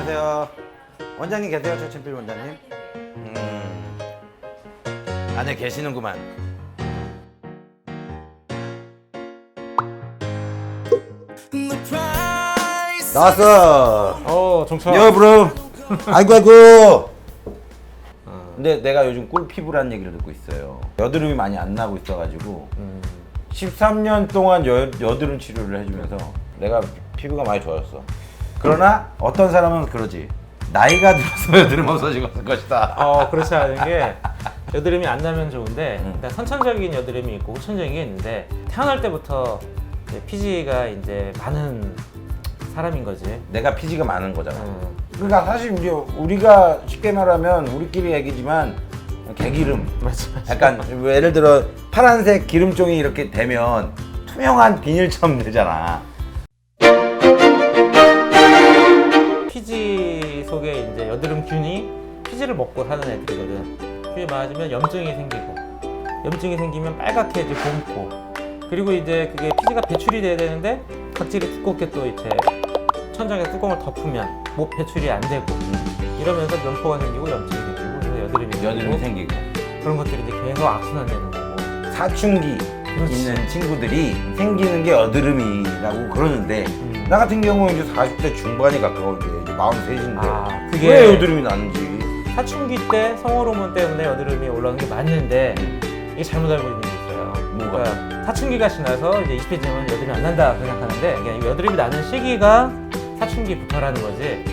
안녕하세요. 원장님 계세요, 최친필 원장님? 안에 계시는구만. 나왔어. 정철. 여브로. 아이고. 근데 내가 요즘 꿀 피부라는 얘기를 듣고 있어요. 여드름이 많이 안 나고 있어가지고 13년 동안 여드름 치료를 해주면서 내가 피부가 많이 좋아졌어. 그러나 어떤 사람은 그러지. 나이가 들어서 여드름 없어질 것이다. 그렇지 않은 게 여드름이 안 나면 좋은데 일단 선천적인 여드름이 있고 후천적인 게 있는데 태어날 때부터 이제 피지가 이제 많은 사람인 거지. 내가 피지가 많은 거잖아. 그러니까 사실 이제 우리가 쉽게 말하면 우리끼리 얘기지만 개기름. 맞아. 약간 예를 들어 파란색 기름종이 이렇게 되면 투명한 비닐처럼 되잖아. 피지 속에 이제 여드름균이 피지를 먹고 사는 애들이거든. 피지 많아지면 염증이 생기고, 염증이 생기면 빨갛게 이제 곰고, 그리고 이제 그게 피지가 배출이 돼야 되는데 각질이 두껍게 또 이제 천장에 뚜껑을 덮으면 못 배출이 안 되고 이러면서 면포가 생기고 염증이 생기고 그래서 여드름이 생기고 그런 것들이 이제 계속 악순환되는 거고. 사춘기 그렇지. 있는 친구들이 생기는 게 여드름이라고 그러는데 나 같은 경우는 이제 40대 중반이 가까운데 이제 43인데 그게 왜 여드름이 나는지. 사춘기 때 성호르몬 때문에 여드름이 올라오는 게 맞는데 이게 잘못 알고 있는 게 있어요. 뭐가? 그러니까 사춘기가 지나서 이제 20대 되면 여드름이 안 난다 생각하는데 그러니까 여드름이 나는 시기가 사춘기부터라는 거지.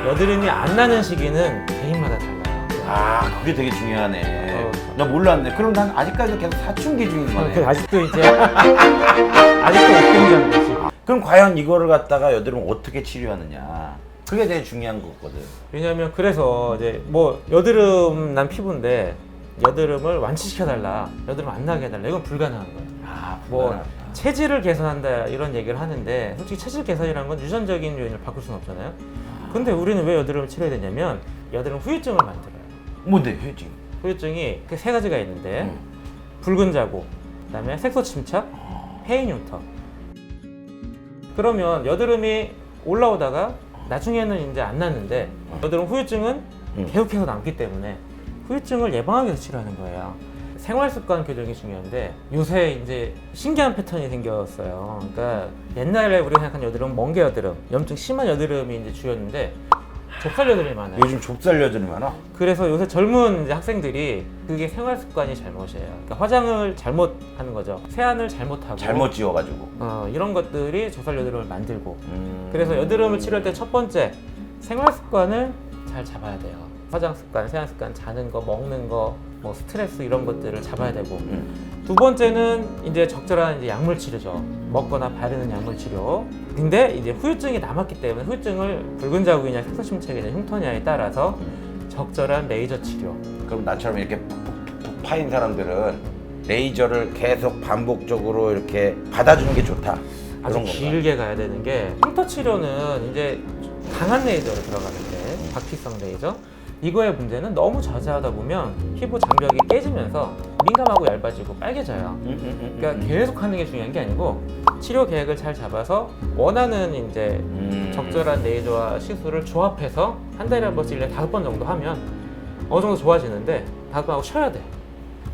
여드름이 안 나는 시기는 개인마다 달라요. 그게 되게 중요하네. 나 몰랐네. 그럼 난 아직까지도 계속 사춘기 중인 거네. 아직도 이제 아직도 옥동자인 거지. 그럼 과연 이거를 갖다가 여드름 어떻게 치료하느냐, 그게 되게 중요한 거거든. 왜냐면 그래서 이제 뭐 여드름 난 피부인데 여드름을 완치시켜달라, 여드름 안 나게 해달라, 이건 불가능한 거예요. 뭐 체질을 개선한다 이런 얘기를 하는데 솔직히 체질 개선이라는 건 유전적인 요인을 바꿀 수는 없잖아요. 근데 우리는 왜 여드름을 치료해야 되냐면 여드름 후유증을 만들어요. 뭔데 휴지? 후유증이 그 세 가지가 있는데 붉은 자국, 그다음에 색소 침착, 해인 흉터. 그러면 여드름이 올라오다가 나중에는 이제 안 났는데 여드름 후유증은 계속해서 남기 때문에 후유증을 예방하기 위해서 치료하는 거예요. 생활 습관 교정이 중요한데 요새 이제 신기한 패턴이 생겼어요. 그러니까 옛날에 우리가 생각한 여드름은 멍게 여드름, 염증 심한 여드름이 이제 주였는데 좁쌀 여드름이 많아요. 요즘 좁쌀 여드름이 많아? 그래서 요새 젊은 이제 학생들이 그게 생활 습관이 잘못이에요. 그러니까 화장을 잘못하는 거죠. 세안을 잘못하고 잘못 지워가지고. 이런 것들이 좁쌀 여드름을 만들고. 그래서 여드름을 치료할 때 첫 번째 생활 습관을 잘 잡아야 돼요. 화장 습관, 세안 습관, 자는 거, 먹는 거, 뭐 스트레스 이런 것들을 잡아야 되고. 두 번째는 이제 적절한 이제 약물 치료죠. 먹거나 바르는 약물 치료. 근데 이제 후유증이 남았기 때문에 후유증을 붉은 자국이냐 색소 침착이냐 흉터냐에 따라서 적절한 레이저 치료. 그럼 나처럼 이렇게 푹푹푹 파인 사람들은 레이저를 계속 반복적으로 이렇게 받아주는 게 좋다. 아주 그런 건가? 길게 가야 되는 게 흉터 치료는 이제 강한 레이저로 들어가는데 박피성 레이저. 이거의 문제는 너무 저자하다 보면 피부 장벽이 깨지면서 민감하고 얇아지고 빨개져요. 그러니까 계속 하는 게 중요한 게 아니고 치료 계획을 잘 잡아서 원하는 이제 적절한 레이저와 시술을 조합해서 한 달에 한 번씩 5번 정도 하면 어느 정도 좋아지는데 5번 하고 쉬어야 돼.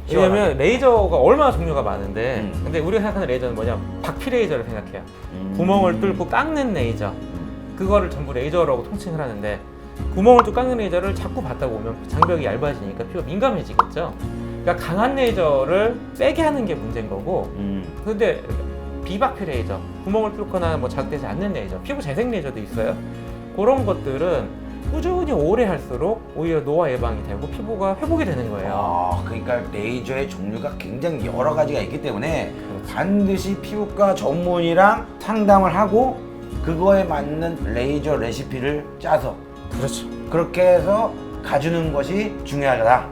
왜냐면 레이저가 얼마나 종류가 많은데 근데 우리가 생각하는 레이저는 뭐냐, 박피 레이저를 생각해요. 구멍을 뚫고 깎는 레이저, 그거를 전부 레이저라고 통칭을 하는데 구멍을 뚫고 깎는 레이저를 자꾸 받다 보면 장벽이 얇아지니까 피부가 민감해지겠죠. 그러니까 강한 레이저를 세게 하는 게 문제인 거고 근데 비박피 레이저, 구멍을 뚫거나 뭐 자극되지 않는 레이저, 피부 재생 레이저도 있어요. 그런 것들은 꾸준히 오래 할수록 오히려 노화 예방이 되고 피부가 회복이 되는 거예요. 그러니까 레이저의 종류가 굉장히 여러 가지가 있기 때문에 반드시 피부과 전문의랑 상담을 하고 그거에 맞는 레이저 레시피를 짜서 그렇죠. 그렇게 해서 가주는 것이 중요하다.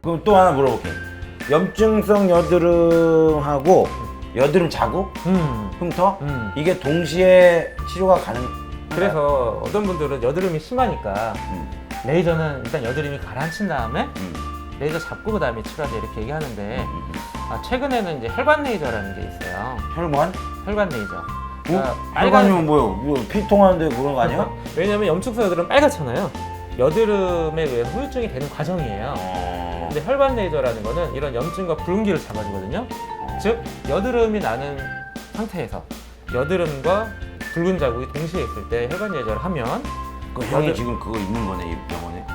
그럼 또 하나 물어볼게. 염증성 여드름하고 여드름 자국, 흉터, 이게 동시에 치료가 가능? 그래서 어떤 분들은 여드름이 심하니까 레이저는 일단 여드름이 가라앉힌 다음에 레이저 잡고 그 다음에 치료하자 이렇게 얘기하는데 최근에는 이제 혈관 레이저라는 게 있어요. 혈관? 혈관 레이저. 혈관이면 뭐요? 피 통하는데 그런 거 아니야? 왜냐면 염축성 여드름 빨갛잖아요. 여드름에 의해서 후유증이 되는 과정이에요. 근데 혈관 레이저라는 거는 이런 염증과 붉은기를 잡아주거든요. 즉 여드름이 나는 상태에서 여드름과 붉은 자국이 동시에 있을 때 혈관 레이저를 하면 그 형이 지금 그거 있는 거네 이 병원에.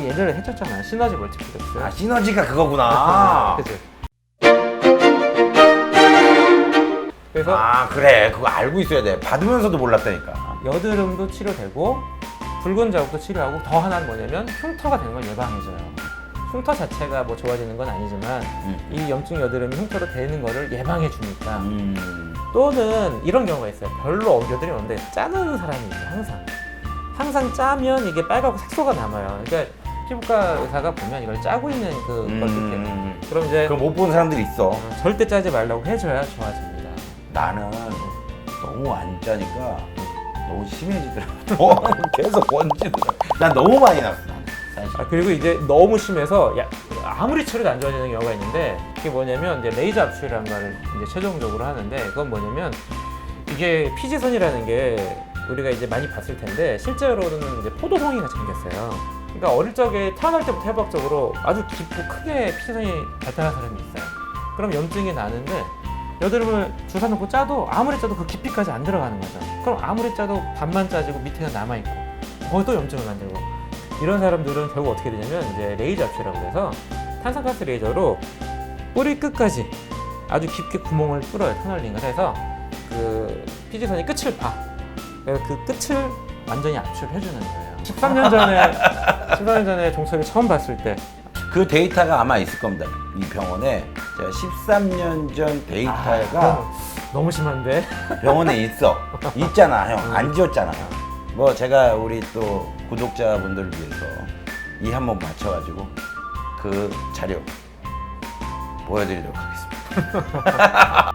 예전에 했었잖아요. 시너지 멀티플렉스. 아 시너지가 그거구나. 그치? 그래서 아 그래 그거 알고 있어야 돼. 받으면서도 몰랐다니까. 여드름도 치료되고 붉은 자국도 치료하고 더 하나는 뭐냐면 흉터가 되는 걸 예방해줘요. 흉터 자체가 뭐 좋아지는 건 아니지만 이 염증 여드름이 흉터로 되는 거를 예방해 주니까. 또는 이런 경우가 있어요. 별로 여드름이 없는데 짜는 사람이 있어요. 항상 짜면 이게 빨갛고 색소가 남아요. 그러니까 피부과 의사가 보면 이걸 짜고 있는 그걸 느껴요. 그럼 이제 그럼 못 보는 사람들이 있어. 절대 짜지 말라고 해줘야 좋아집니다. 나는 너무 안 짜니까 너무 심해지더라고. 계속 번지더라고. 난 너무 많이 났어. 사실. 그리고 이제 너무 심해서 아무리 치료도 안 좋아지는 경우가 있는데 그게 뭐냐면 이제 레이저 압출이라는 거를 이제 최종적으로 하는데 그건 뭐냐면 이게 피지선이라는 게 우리가 이제 많이 봤을 텐데 실제로는 이제 포도송이가 생겼어요. 그러니까 어릴 적에 태어날 때부터 해박적으로 아주 깊고 크게 피지선이 발달한 사람이 있어요. 그럼 염증이 나는데 여드름을 주사 놓고 짜도 아무리 짜도 그 깊이까지 안 들어가는 거죠. 그럼 아무리 짜도 반만 짜지고 밑에는 남아있고 거기도 염증을 만들고 이런 사람들은 결국 어떻게 되냐면 이제 레이저 압출이라고 해서 탄산가스 레이저로 뿌리 끝까지 아주 깊게 구멍을 뚫어요. 터널링을 해서 그 피지선이 끝을 봐. 그래서 그 끝을 완전히 압출해주는 거예요. 13년 전에 종석이 처음 봤을 때 그 데이터가 아마 있을 겁니다. 이 병원에 제가 13년 전 데이터가 너무 심한데? 병원에 있잖아 형. 안 지웠잖아. 뭐 제가 우리 또 구독자분들을 위해서 이 한번 맞춰가지고 그 자료 보여드리도록 하겠습니다.